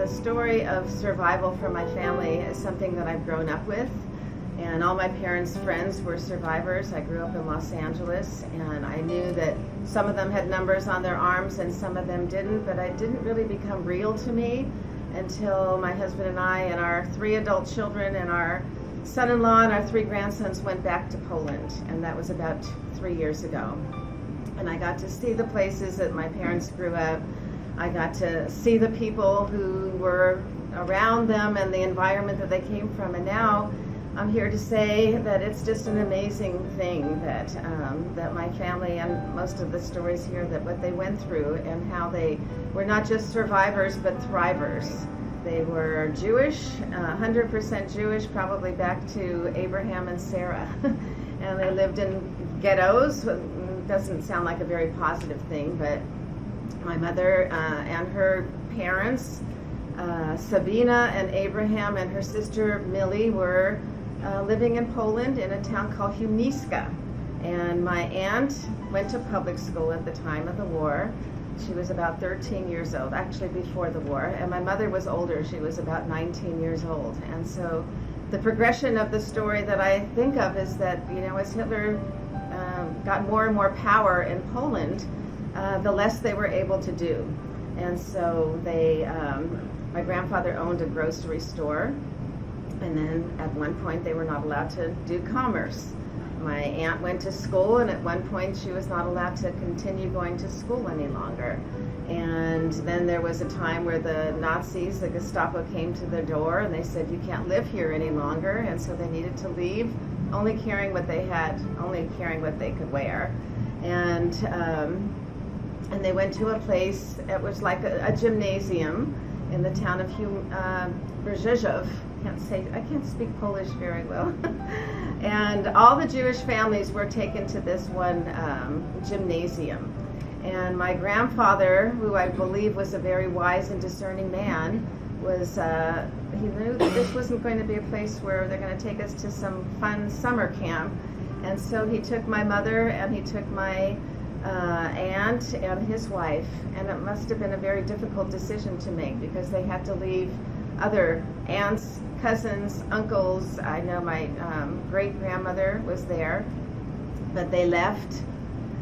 the story of survival for my family is something that I've grown up with. And all my parents' friends were survivors. I grew up in Los Angeles, and I knew that some of them had numbers on their arms and some of them didn't, but it didn't really become real to me until my husband and I and our 3 adult children and our son-in-law and our 3 grandsons went back to Poland, and that was about 3 years ago. And I got to see the places that my parents grew up. I got to see the people who were around them and the environment that they came from, and now I'm here to say that it's just an amazing thing that that my family and most of the stories here, that what they went through and how they were not just survivors but thrivers. They were Jewish, 100% Jewish, probably back to Abraham and Sarah. And they lived in ghettos. Doesn't sound like a very positive thing, but my mother and her parents, Sabina and Abraham and her sister Millie, were living in Poland in a town called Huniska. And my aunt went to public school at the time of the war. She was about 13 years old, actually before the war, and my mother was older. She was about 19 years old. And so the progression of the story that I think of is that, you know, as Hitler got more and more power in Poland, the less they were able to do. And so they, my grandfather owned a grocery store, and then at one point they were not allowed to do commerce. My aunt went to school, and at one point she was not allowed to continue going to school any longer. And then there was a time where the Nazis, the Gestapo, came to their door and they said, you can't live here any longer, and so they needed to leave, only carrying what they had, only carrying what they could wear. And they went to a place, it was like a gymnasium in the town of Brzeżów. I can't speak Polish very well. And all the Jewish families were taken to this one gymnasium. And my grandfather, who I believe was a very wise and discerning man, he knew that this wasn't going to be a place where they're going to take us to some fun summer camp. And so he took my mother and he took my aunt and his wife, and it must have been a very difficult decision to make because they had to leave other aunts, cousins, uncles. I know my great-grandmother was there, but they left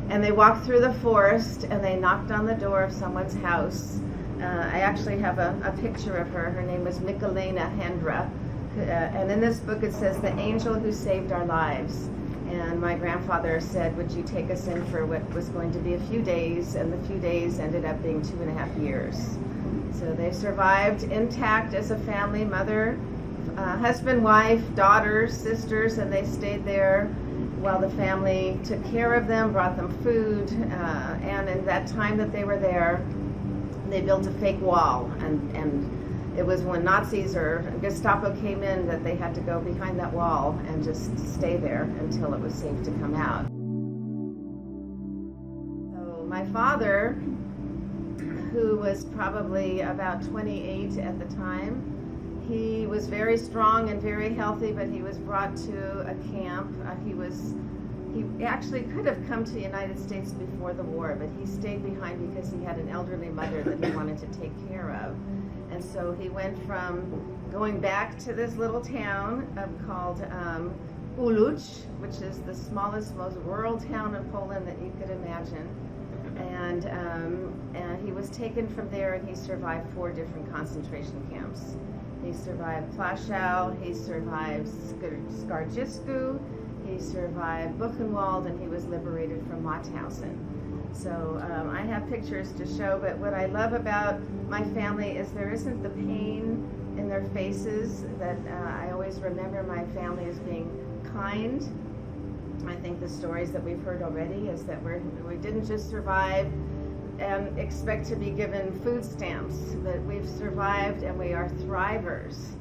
and they walked through the forest and they knocked on the door of someone's house. I actually have a picture of her. Her name was Michalena Hendra, and in this book it says, the angel who saved our lives. And my grandfather said, would you take us in for what was going to be a few days, and the few days ended up being 2.5 years. So they survived intact as a family, mother, husband, wife, daughters, sisters, and they stayed there while the family took care of them, brought them food, and in that time that they were there, they built a fake wall, and it was when Nazis or Gestapo came in that they had to go behind that wall and just stay there until it was safe to come out. So my father, who was probably about 28 at the time, he was very strong and very healthy, but he was brought to a camp. He actually could have come to the United States before the war, but he stayed behind because he had an elderly mother that he wanted to take care of. And so he went from going back to this little town called Uluch, which is the smallest, most rural town in Poland that you could imagine. And he was taken from there, and he survived 4 different concentration camps. He survived Plaszow, he survived Skarżysku, he survived Buchenwald, and he was liberated from Mauthausen. So I have pictures to show, but what I love about my family is there isn't the pain in their faces. That I always remember my family as being kind. I think the stories that we've heard already is that we didn't just survive and expect to be given food stamps, but we've survived and we are thrivers.